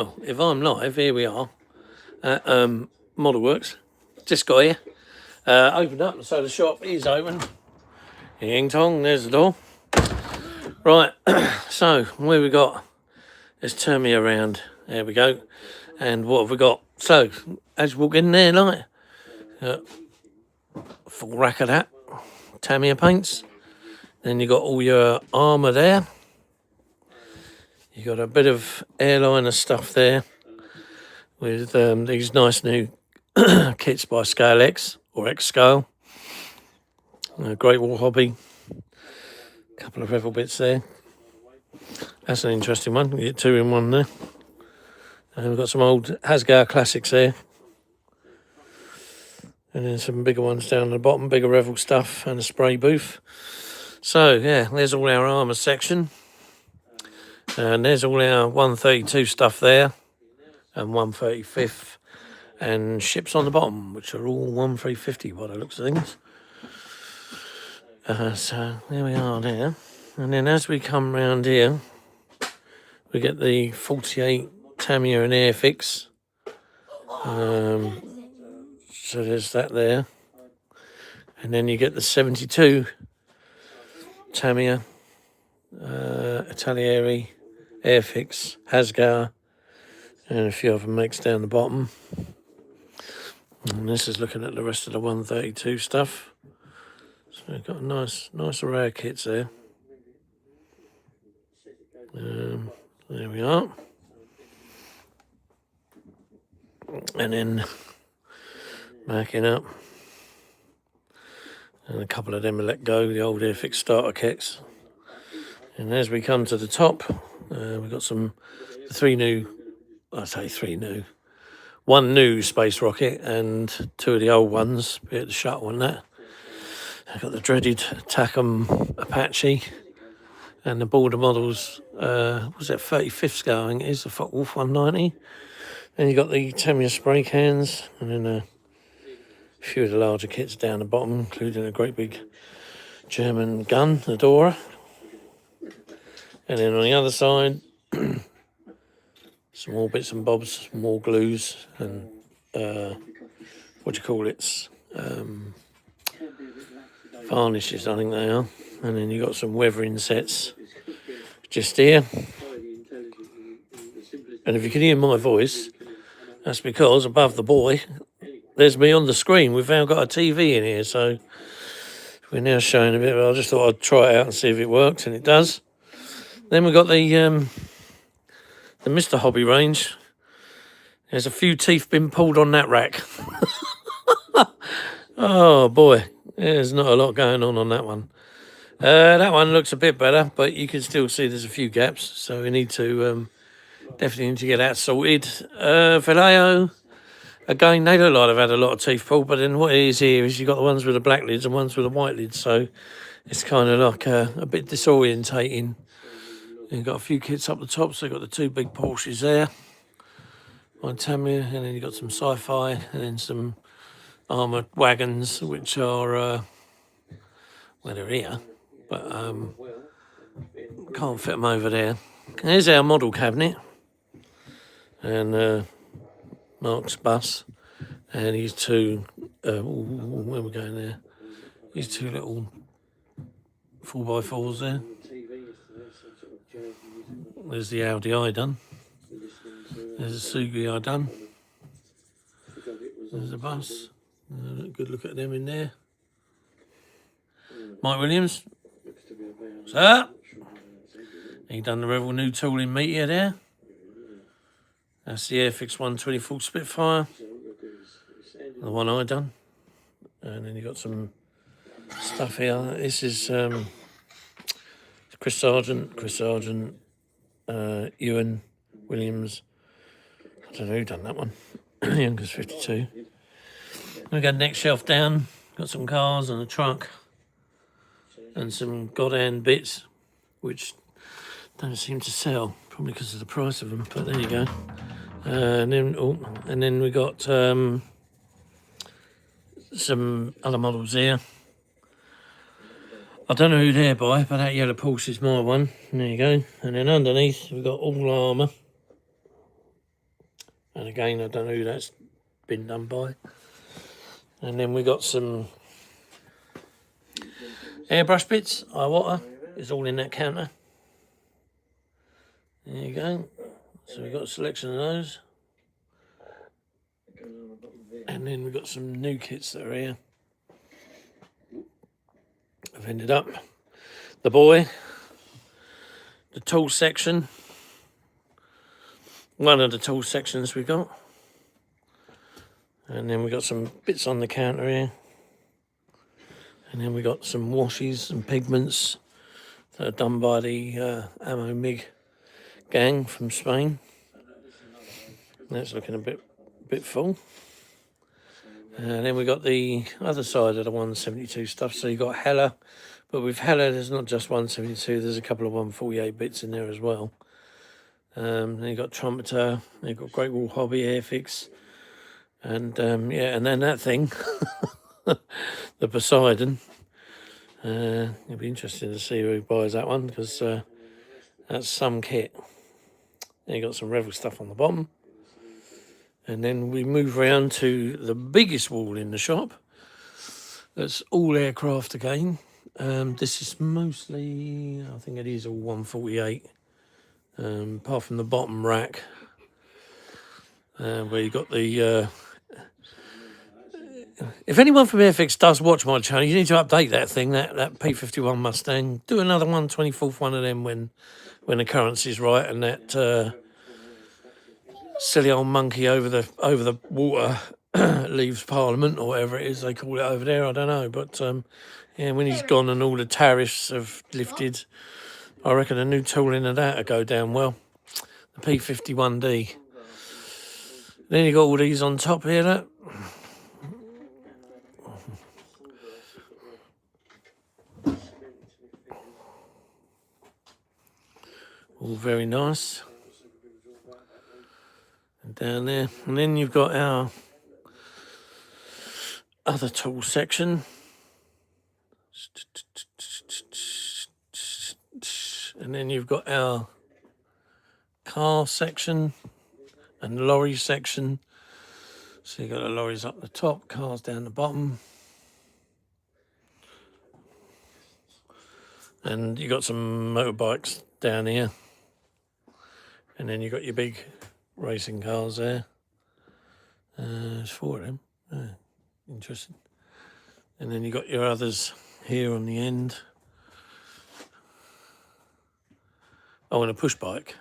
Oh, if I'm live, here we are at Model Works. Just got here. Opened up, so the shop is open. Ying tong, there's the door. Right, so where we got? Let's turn me around. There we go. And what have we got? So, as you walk in there, like, full rack of that. Tamiya paints. Then you got all your armour there. You got a bit of airliner stuff there with these nice new kits by Scale X or X Scale. Great Wall Hobby. A couple of Revel bits there. That's an interesting one. You get two in one there. And we've got some old Hasgar classics there. And then some bigger ones down at the bottom, bigger Revel stuff and a spray booth. So, yeah, there's all our armour section. And there's all our 132 stuff there, and 135th, and ships on the bottom, which are all 1350 by the looks of things. So there we are there. And then as we come round here, we get the 48 Tamiya and Airfix. So there's that there. And then you get the 72 Tamiya, Italieri, Airfix, Hasgar, and a few other makes down the bottom. And this is looking at the rest of the 132 stuff. So we've got a nice array of kits there. There we are. And then backing up. And a couple of them will let go, the old Airfix starter kits. And as we come to the top, we've got three new, one new space rocket and two of the old ones, bit of the shuttle and that. I've got the dreaded Tacom Apache and the border models, was that 35th scale, I think it is, the Focke-Wulf 190. And you've got the Tamiya spray cans, and then a few of the larger kits down the bottom, including a great big German gun, the Dora. And then on the other side, some more bits and bobs, more glues, and varnishes, I think they are. And then you've got some weathering sets just here. And if you can hear my voice, that's because above the boy, there's me on the screen. We've now got a TV in here, so we're now showing a bit. I just thought I'd try it out and see if it works, and it does. Then we've got the Mr. Hobby range. There's a few teeth been pulled on that rack. Oh boy, there's not a lot going on that one. That one looks a bit better, but you can still see there's a few gaps, so we need to definitely need to get that sorted. Vallejo, again, they look like they've had a lot of teeth pulled, but then what it is here is you've got the ones with the black lids and ones with the white lids, so it's kind of like a bit disorientating. You've got a few kits up the top, so you've got the two big Porsches there, one Tamiya, and then you've got some sci-fi, and then some armoured wagons, which are, well, they're here, but can't fit them over there. Here's our model cabinet, and Mark's bus, and his two, where are we going there? His two little 4x4s there. There's the Audi I done. There's the Sugi I done. There's the bus. Good look at them in there. Mike Williams. Sir. He done the Revel new tooling meteor there. That's the Airfix 124 Spitfire. The one I done. And then you got some stuff here. This is Chris Sargent, Ewan Williams. I don't know who done that one. Youngest 52. We got the next shelf down. Got some cars and a truck. And some godhand bits, which don't seem to sell, probably because of the price of them, but there you go. And then we got some other models here. I don't know who they're by, but that yellow Porsche is my one. And there you go. And then underneath we've got all armour. And again, I don't know who that's been done by. And then we got some airbrush bits, Iwata, it's all in that counter. There you go. So we've got a selection of those. And then we've got some new kits that are here. I've ended up the boy, the tool section, one of the tool sections we got. And then we got some bits on the counter here. And then we got some washes and pigments that are done by the Ammo MIG gang from Spain. That's looking a bit full. And then we got the other side of the 172 stuff. So you got Hella, but with Hella there's not just 172. There's a couple of 148 bits in there as well. Then you got Trumpeter. You got Great Wall Hobby Airfix, and yeah, and then that thing, the Poseidon. It'll be interesting to see who buys that one because that's some kit. Then you got some Revel stuff on the bottom. And then we move round to the biggest wall in the shop. That's all aircraft again. This is mostly, I think it is all 148. Apart from the bottom rack, where you got the... if anyone from Airfix does watch my channel, you need to update that thing, that P51 Mustang. Do another 1/24th one of them when the currency's right and that... silly old monkey over the water leaves Parliament or whatever it is they call it over there. I don't know, but yeah, when he's gone and all the tariffs have lifted, I reckon a new tooling of that will go down well. The P51D. Then you got all these on top here. Look. All very nice. Down there, and then you've got our other tool section, and then you've got our car section and lorry section. So you've got the lorries up the top, cars down the bottom, and you've got some motorbikes down here, and then you've got your big racing cars there. There's 4 of them. Interesting. And then you got your others here on the end. Oh, and a push bike.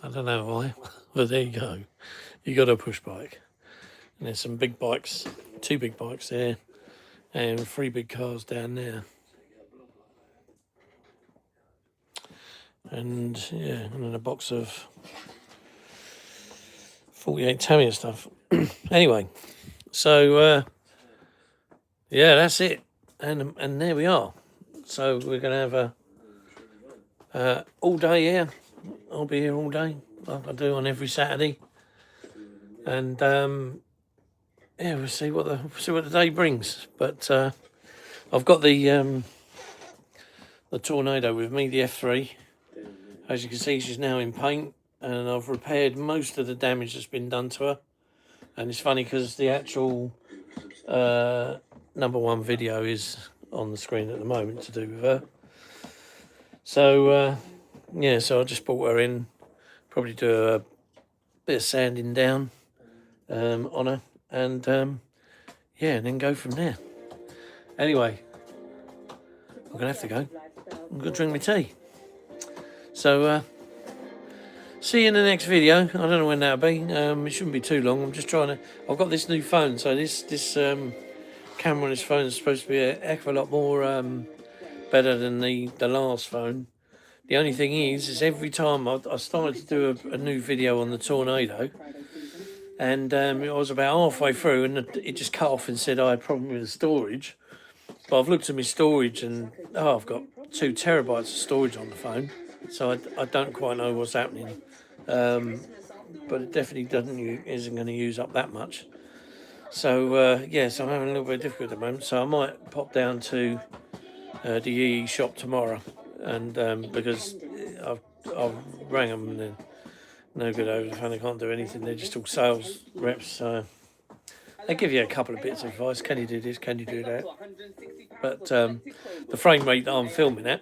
I don't know why, but there you go. You got a push bike. And there's some big bikes, 2 big bikes there, and 3 big cars down there. And yeah, and then a box of 48 Tamiya stuff. Anyway, so yeah, that's it. And there we are. So we're going to have a all day here. I'll be here all day, like I do on every Saturday. And yeah, we'll see what the day brings. But I've got the Tornado with me, the F3. As you can see, she's now in paint, and I've repaired most of the damage that's been done to her. And it's funny because the actual #1 video is on the screen at the moment to do with her. So yeah, so I just brought her in, probably do a bit of sanding down on her, and yeah, and then go from there. Anyway, I'm gonna have to go. I'm gonna drink my tea. So see you in the next video. I don't know when that'll be. It shouldn't be too long. I'm just trying to... I've got this new phone, so this camera on this phone is supposed to be a heck of a lot more better than the last phone. The only thing is every time I started to do a new video on the Tornado, and it was about halfway through, and it just cut off and said I had a problem with the storage. But I've looked at my storage, and I've got 2 terabytes of storage on the phone. So I don't quite know what's happening, but it definitely isn't going to use up that much. So yeah, so I'm having a little bit of difficulty at the moment. So I might pop down to the EE shop tomorrow, and because I rang them and then no good over the phone. They can't do anything. They're just all sales reps. So they give you a couple of bits of advice. Can you do this? Can you do that? But the frame rate that I'm filming at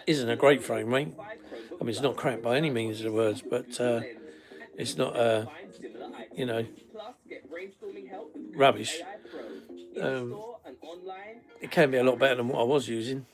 isn't a great frame rate. I mean, it's not crap by any means of the words, but it's not, you know, rubbish. It can be a lot better than what I was using,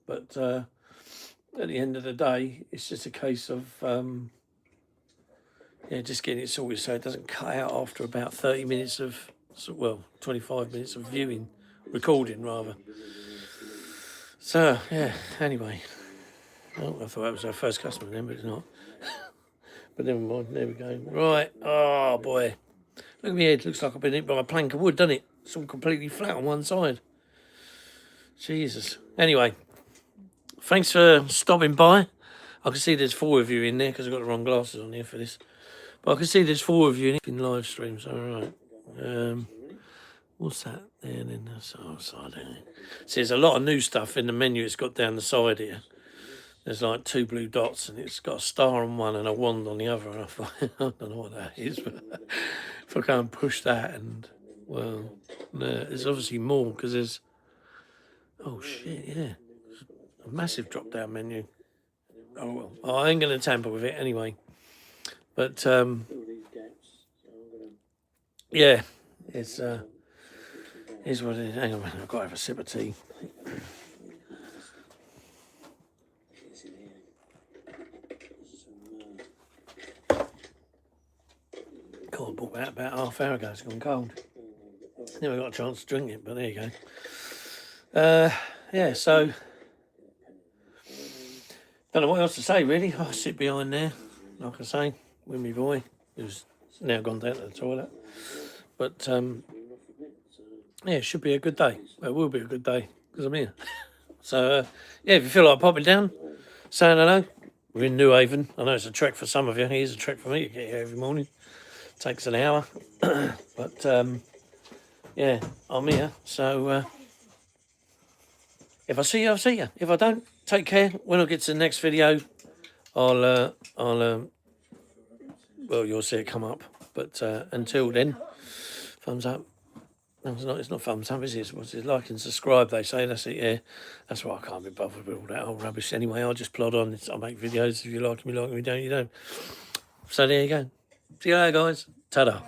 but at the end of the day, it's just a case of yeah, just getting it sorted so it doesn't cut out after about 30 minutes of, well, 25 minutes of viewing, recording rather. So yeah, anyway, oh, I thought that was our first customer then, but it's not. But never mind, there we go. Right, oh boy, look at my head, looks like I've been hit by a plank of wood, doesn't it? It's all completely flat on one side. Jesus. Anyway, thanks for stopping by. I can see there's 4 of you in there because I've got the wrong glasses on here for this. But I can see there's 4 of you in live streams. All right. What's that there? And then that's side there. See, there's a lot of new stuff in the menu. It's got down the side here. There's like 2 blue dots, and it's got a star on one and a wand on the other. And I thought, I don't know what that is, but if I go and push that, and well, no, there's obviously more because there's. Oh shit! Yeah, a massive drop-down menu. Oh well, I ain't going to tamper with it anyway. But yeah, it's what it is. Hang on a minute, I've got to have a sip of tea. God, I bought that about half hour ago. It's gone cold. Never got a chance to drink it, but there you go. Yeah, so don't know what else to say really. I sit behind there, like I say, with my boy, who's now gone down to the toilet. But yeah, it should be a good day. Well, it will be a good day because I'm here. So yeah, if you feel like popping down, saying hello. We're in New Haven. I know it's a trek for some of you. It is a trek for me to get here every morning. It takes an hour, but yeah, I'm here. So if I see you, I'll see you. If I don't, take care. When I get to the next video, I'll well, you'll see it come up. But until then, thumbs up. No, it's not thumbs up, is it? What's it? Like and subscribe, they say. That's it, yeah. That's why I can't be bothered with all that old rubbish anyway. I'll just plod on. I make videos. If you like me, don't. You don't. So there you go. See you later, guys. Ta-da.